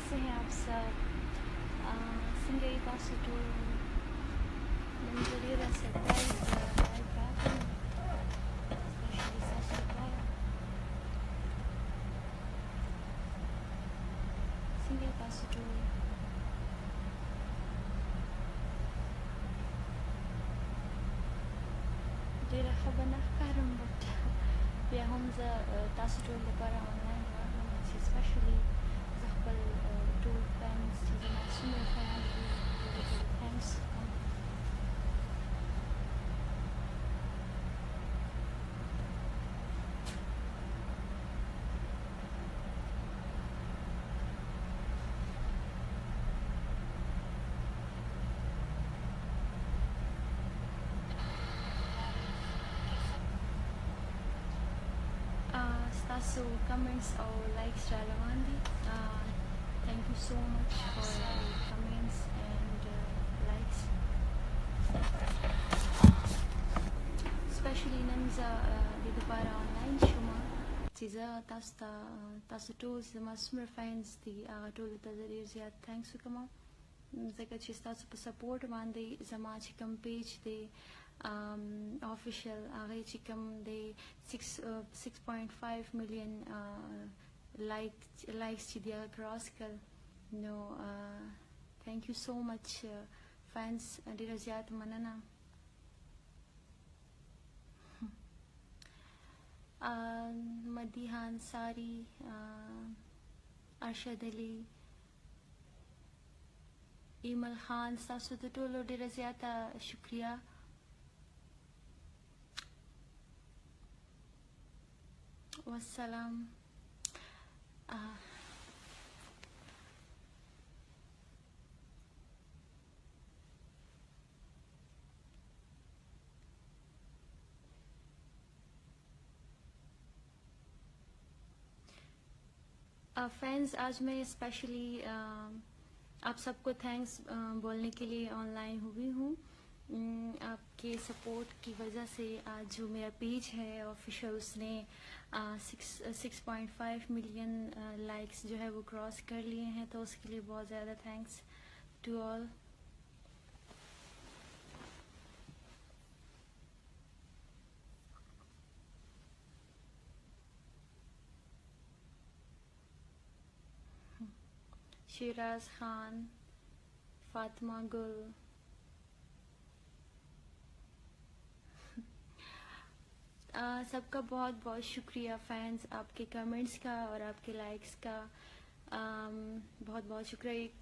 कैसे हैं आप सब? सिंगई पासुटू मंजरी सरप्राइज सिंगई पासुटू ډېره ښه به نه ښکارم بټ بیا هم زه تاسو ټول لپاره آنلاین راغلم چې سپیشلي زه خپل ټول فینس چې زما څومره فینس دي ټولو ته تھینکس کوم. ستاسو کمنټس او لایکس را روان دي. Thank you so much for your comments and likes. Especially نن زه د لپاره آنلاین شوم چې زه تاسو ټول زما څومره فینس دي هغه ټولو ته زه ډېر زیات تھینکس وکړم ځکه چې ستاسو په سپورټ باندې زما چې کوم پیج دی official هغه چې کوم دی 6.5 million likes چې دی هغه کراس کړ نو thank you so much fans ډېره زیات مننه. مدیحه انصاری ارشد علي ایمل خان ستاسو د ټولو ډېره زیاته شکریه. والسلام. फ्रेंड्स आज मैं स्पेशली आप सबको थैंक्स बोलने के लिए ऑनलाइन हुई हूँ. आपके सपोर्ट की वजह से आज जो मेरा पेज है ऑफिशियल उसने 6.5 मिलियन लाइक्स जो है वो क्रॉस कर लिए हैं तो उसके लिए बहुत ज़्यादा थैंक्स टू ऑल. शिराज खान, फातिमा गुल, सबका बहुत बहुत शुक्रिया फैंस आपके कमेंट्स का और आपके लाइक्स का. बहुत बहुत शुक्रिया. एक